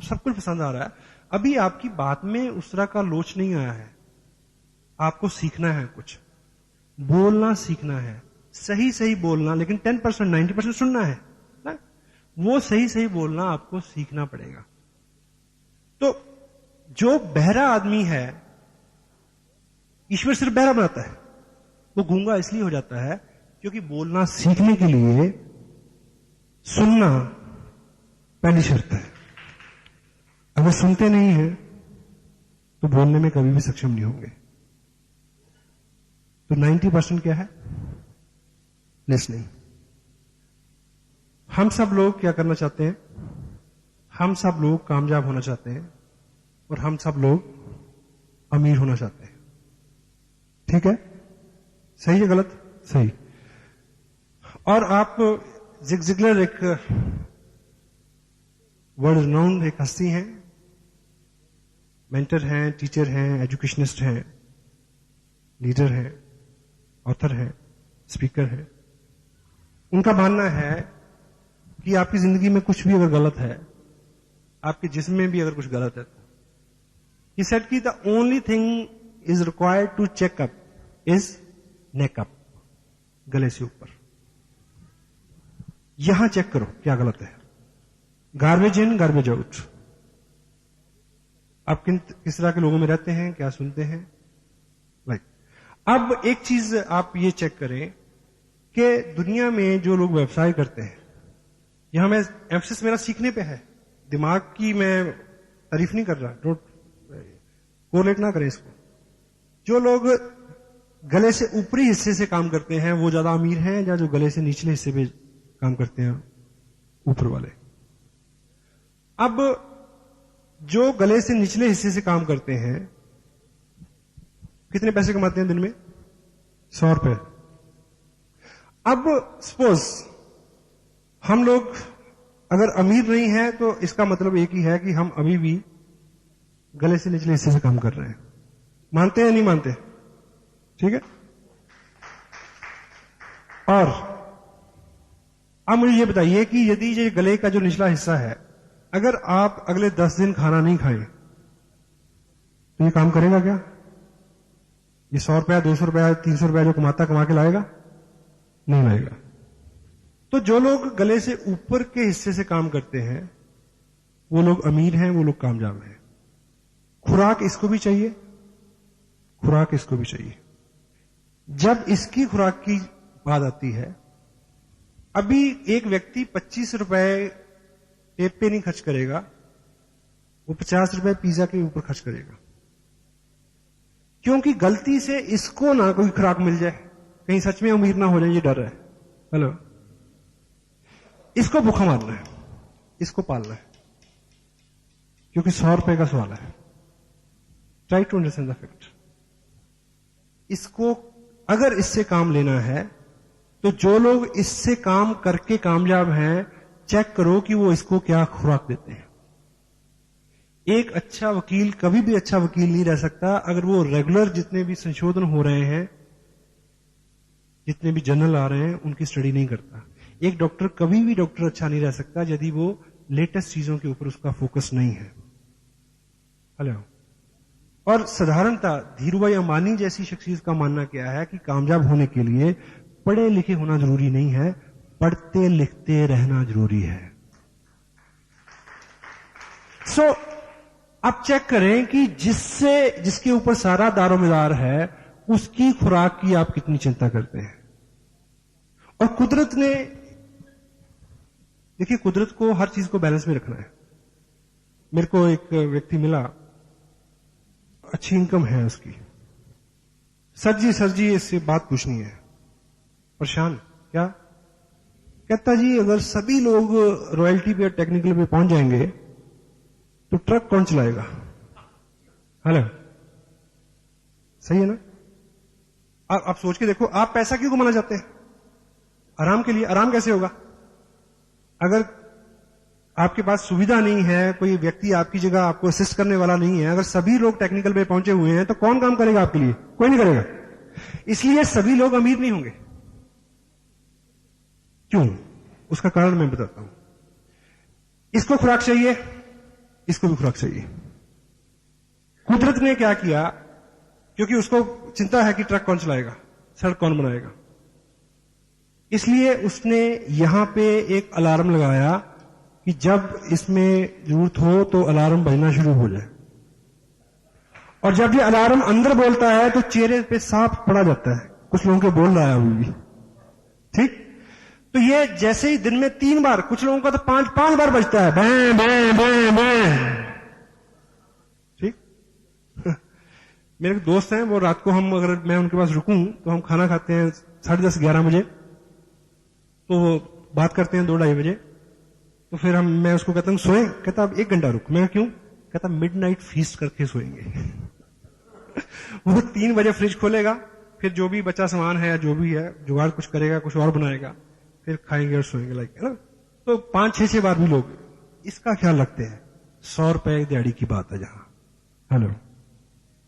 सब कुछ पसंद आ रहा है, अभी आपकी बात में उस तरह का लोच नहीं आया है। आपको सीखना है, कुछ बोलना सीखना है, सही सही बोलना, लेकिन 10% 90% सुनना है ना, वो सही सही बोलना आपको सीखना पड़ेगा। तो जो बहरा आदमी है, ईश्वर सिर्फ बहरा बनाता है, वो गूंगा इसलिए हो जाता है क्योंकि बोलना सीखने के लिए सुनना पहली शर्त है। अगर सुनते नहीं हैं तो बोलने में कभी भी सक्षम नहीं होंगे। तो 90% क्या है? लिसनिंग। हम सब लोग क्या करना चाहते हैं? हम सब लोग कामयाब होना चाहते हैं और हम सब लोग अमीर होना चाहते हैं। ठीक है? सही है गलत? सही। और आप जिग जिगलर एक वर्ल्ड रिनाउंड एक हस्ती हैं, मेंटर हैं, टीचर हैं, एजुकेशनिस्ट हैं, लीडर हैं, ऑथर हैं, स्पीकर हैं। उनका मानना है कि आपकी जिंदगी में कुछ भी अगर गलत है, आपके जिस्म में भी अगर कुछ गलत है, he said कि the only thing is required to check up is neck up, गले से ऊपर। यहां चेक करो क्या गलत है। Garbage in garbage out. आप किस तरह के लोगों में रहते हैं, क्या सुनते हैं, राइट। अब एक चीज आप ये चेक करें कि दुनिया में जो लोग व्यवसाय करते हैं, यहां मैं एम्फसिस मेरा सीखने पे है, दिमाग की मैं तारीफ नहीं कर रहा, डोंट कोरिलेट ना करें इसको। जो लोग गले से ऊपरी हिस्से से काम करते हैं वो ज्यादा अमीर हैं, या जो गले से निचले हिस्से पे काम करते हैं ऊपर वाले। अब जो गले से निचले हिस्से से काम करते हैं कितने पैसे कमाते हैं दिन में? 100 रुपए। अब सपोज हम लोग अगर अमीर नहीं है तो इसका मतलब एक ही है कि हम अभी भी गले से निचले हिस्से से काम कर रहे हैं। मानते हैं नहीं मानते? ठीक है। और अब मुझे ये बताइए कि यदि ये गले का जो निचला हिस्सा है, अगर आप अगले 10 दिन खाना नहीं खाएं तो ये काम करेगा क्या? ये 100 रुपया, 200 रुपया, 300 रुपया जो कमा के लाएगा? नहीं लाएगा। तो जो लोग गले से ऊपर के हिस्से से काम करते हैं वो लोग अमीर हैं, वो लोग कामयाब हैं। खुराक इसको भी चाहिए, खुराक इसको भी चाहिए। जब इसकी खुराक की बात आती है, अभी एक व्यक्ति 25 रुपए टेप पे नहीं खर्च करेगा, वो 50 रुपए पिज्जा के ऊपर खर्च करेगा, क्योंकि गलती से इसको ना कोई खुराक मिल जाए, कहीं सच में अमीर ना हो जाए, ये डर है। हेलो, इसको भूखा मारना है, इसको पालना है, क्योंकि 100 रुपए का सवाल है। Try to understand the fact. इसको अगर इससे काम लेना है तो जो लोग इससे काम करके कामयाब हैं, चेक करो कि वो इसको क्या खुराक देते हैं। एक अच्छा वकील कभी भी अच्छा वकील नहीं रह सकता अगर वो रेगुलर जितने भी संशोधन हो रहे हैं, जितने भी जर्नल आ रहे हैं, उनकी स्टडी नहीं करता। एक डॉक्टर कभी भी डॉक्टर अच्छा नहीं रह सकता यदि वो लेटेस्ट चीजों के ऊपर उसका फोकस नहीं है। हेलो। और साधारणता धीरूभाई अंबानी जैसी शख्सियत का मानना क्या है कि कामयाब होने के लिए पढ़े लिखे होना जरूरी नहीं है, पढ़ते लिखते रहना जरूरी है। सो आप चेक करें कि जिसके ऊपर सारा दारोमदार है उसकी खुराक की आप कितनी चिंता करते हैं। और कुदरत ने, देखिए, कुदरत को हर चीज को बैलेंस में रखना है। मेरे को एक व्यक्ति मिला, अच्छी इनकम है उसकी, सर जी इससे बात पूछनी है, परेशान। क्या कहता जी, अगर सभी लोग रॉयल्टी पे और टेक्निकल पे पहुंच जाएंगे तो ट्रक कौन चलाएगा? हेलो, सही है ना? आप सोच के देखो, आप पैसा क्यों कमाना चाहते हैं? आराम के लिए। आराम कैसे होगा? अगर आपके पास सुविधा नहीं है, कोई व्यक्ति आपकी जगह आपको असिस्ट करने वाला नहीं है, अगर सभी लोग टेक्निकल पे पहुंचे हुए हैं, तो कौन काम करेगा आपके लिए? कोई नहीं करेगा। इसलिए सभी लोग अमीर नहीं होंगे। क्यों? उसका कारण मैं बताता हूं। इसको खुराक चाहिए, इसको भी खुराक चाहिए। कुदरत ने क्या किया, क्योंकि उसको चिंता है कि ट्रक कौन चलाएगा, सड़क कौन बनाएगा, इसलिए उसने यहां पे एक अलार्म लगाया कि जब इसमें जरूरत हो तो अलार्म बजना शुरू हो जाए। और जब ये अलार्म अंदर बोलता है तो चेहरे पे साफ पड़ा जाता है, कुछ लोगों के बोल रहा है अभी भी, ठीक? तो ये जैसे ही दिन में 3 बार, कुछ लोगों का तो 5 बार बजता है, बैं बैं बैं बैं, ठीक? मेरे एक दोस्त हैं, वो रात को हम अगर मैं उनके पास रुकूं तो हम खाना खाते हैं 10:30 11 बजे, तो वो बात करते हैं 2-2:30 बजे। तो फिर मैं उसको कहता हूं सोए, कहता अब 1 घंटा रुक। मैं क्यों? कहता मिडनाइट फीस्ट करके सोएंगे। वो 3 बजे फ्रिज खोलेगा, फिर जो भी बचा सामान है या जो भी है जुगाड़ कुछ करेगा, कुछ और बनाएगा, फिर खाएंगे और सोएंगे, लाइक है ना। तो 5-6 बार भी लोग इसका ख्याल रखते हैं। 100 रुपए दिहाड़ी की बात है जहां, हेलो,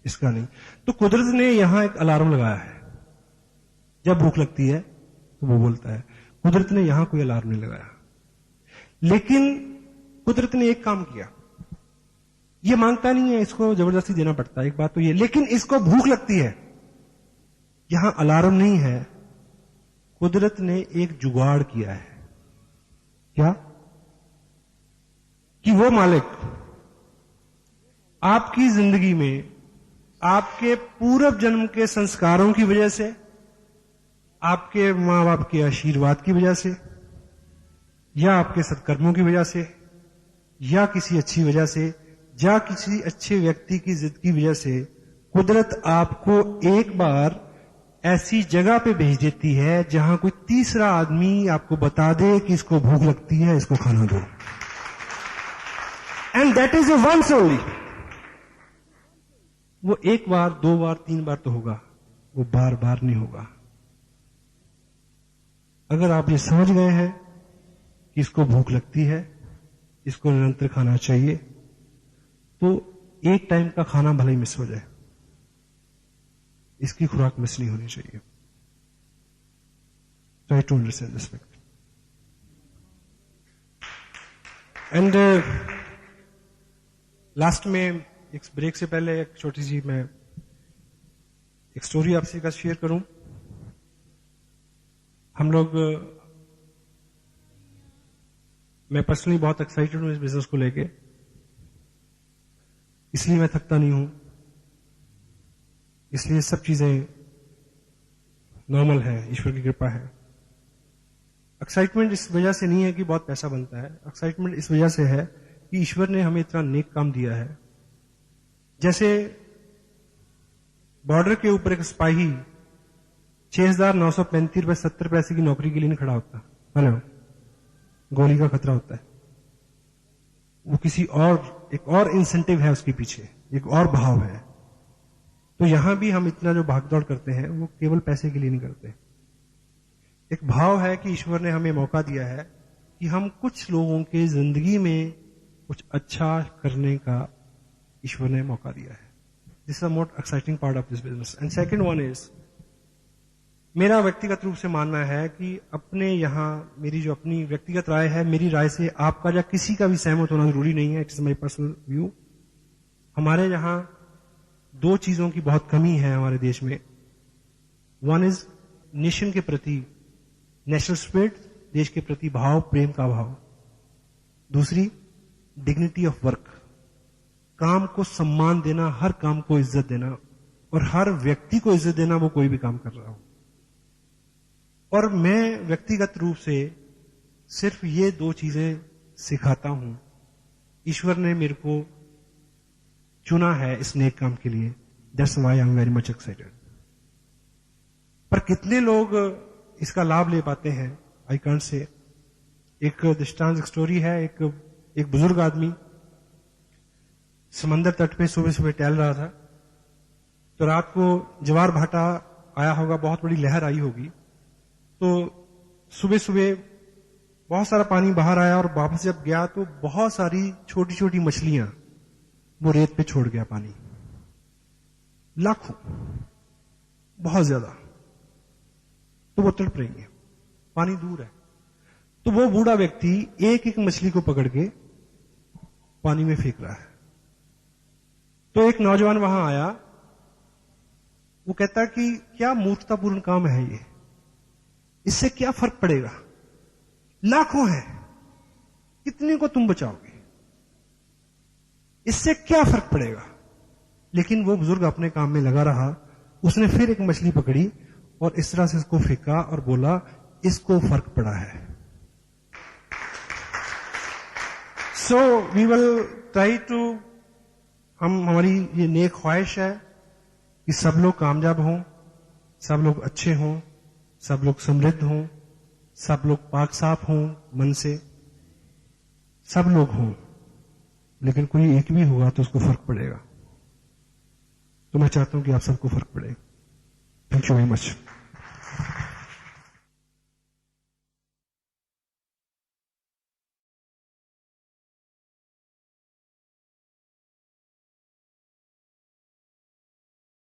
इसका नहीं। तो कुदरत ने यहां एक अलार्म लगाया है, जब भूख लगती है तो वो बोलता है। कुदरत ने यहां कोई अलार्म नहीं लगाया, लेकिन कुदरत ने एक काम किया। ये मांगता नहीं है, इसको जबरदस्ती देना पड़ता है, एक बात तो ये, लेकिन इसको भूख लगती है। यहां अलार्म नहीं है, कुदरत ने एक जुगाड़ किया है। क्या? कि वो मालिक आपकी जिंदगी में आपके पूर्व जन्म के संस्कारों की वजह से, आपके मां बाप के आशीर्वाद की वजह से, या आपके सत्कर्मों की वजह से, या किसी अच्छी वजह से, या किसी अच्छे व्यक्ति की जिद की वजह से, कुदरत आपको एक बार ऐसी जगह पे भेज देती है जहां कोई तीसरा आदमी आपको बता दे कि इसको भूख लगती है, इसको खाना दो। And that is a once only. वो 1 बार, 2 बार, 3 बार तो होगा, वो बार बार नहीं होगा। अगर आप ये समझ गए हैं कि इसको भूख लगती है, इसको निरंतर खाना चाहिए, तो एक टाइम का खाना भले ही मिस हो जाए, इसकी खुराक मिस नहीं होनी चाहिए। Try to understand this fact. And last में एक ब्रेक से पहले एक छोटी सी मैं एक स्टोरी आपसे का शेयर करूं। हम लोग, मैं पर्सनली बहुत एक्साइटेड हूं इस बिजनेस को लेके, इसलिए मैं थकता नहीं हूं, इसलिए सब चीजें नॉर्मल है, ईश्वर की कृपा है। एक्साइटमेंट इस वजह से नहीं है कि बहुत पैसा बनता है, एक्साइटमेंट इस वजह से है कि ईश्वर ने हमें इतना नेक काम दिया है। जैसे बॉर्डर के ऊपर एक सिपाही 6,935 रुपए 70 पैसे की नौकरी के लिए नहीं खड़ा होता, हेलो, गोली का खतरा होता है। वो किसी और, एक और इंसेंटिव है उसके पीछे, एक और भाव है। तो यहां भी हम इतना जो भागदौड़ करते हैं वो केवल पैसे के लिए नहीं करते। एक भाव है कि ईश्वर ने हमें मौका दिया है कि हम कुछ लोगों के जिंदगी में कुछ अच्छा करने का ईश्वर ने मौका दिया है। This is the most exciting part of this business. And second one is, मेरा व्यक्तिगत रूप से मानना है कि अपने यहां, मेरी जो अपनी व्यक्तिगत राय है, मेरी राय से आपका या किसी का भी सहमत होना जरूरी नहीं है, it is my personal view. हमारे यहां 2 चीजों की बहुत कमी है हमारे देश में। वन इज नेशन के प्रति, नेशनल स्पिरिट, देश के प्रति भाव, प्रेम का भाव। दूसरी, डिग्निटी ऑफ वर्क, काम को सम्मान देना, हर काम को इज्जत देना, और हर व्यक्ति को इज्जत देना, वो कोई भी काम कर रहा हो। और मैं व्यक्तिगत रूप से सिर्फ ये 2 चीजें सिखाता हूं। ईश्वर ने मेरे को चुना है इस नेक काम के लिए, that's why I am very much excited. पर कितने लोग इसका लाभ ले पाते हैं, आई कांट से। एक दृष्टांत, एक स्टोरी है। एक बुजुर्ग आदमी समंदर तट पे सुबह सुबह टहल रहा था, तो रात को ज्वार भाटा आया होगा, बहुत बड़ी लहर आई होगी। तो सुबह सुबह बहुत सारा पानी बाहर आया और वापस जब गया तो बहुत सारी छोटी छोटी मछलियां वो रेत पे छोड़ गया पानी, लाखों, बहुत ज्यादा। तो वो तड़प रही है, पानी दूर है। तो वो बूढ़ा व्यक्ति एक एक मछली को पकड़ के पानी में फेंक रहा है। तो एक नौजवान वहां आया, वो कहता कि क्या मूर्खतापूर्ण काम है ये, इससे क्या फर्क पड़ेगा, लाखों हैं, कितने को तुम बचाओगे, इससे क्या फर्क पड़ेगा। लेकिन वो बुजुर्ग अपने काम में लगा रहा। उसने फिर एक मछली पकड़ी और इस तरह से इसको फेंका और बोला इसको फर्क पड़ा है। So we will try to, हमारी ये नेक ख्वाहिश है कि सब लोग कामयाब हों, सब लोग अच्छे हों, सब लोग समृद्ध हों, सब लोग पाक साफ हों मन से, सब लोग हों। लेकिन कोई एक भी होगा तो उसको फर्क पड़ेगा। तो मैं चाहता हूं कि आप सबको फर्क पड़े। Thank you very much.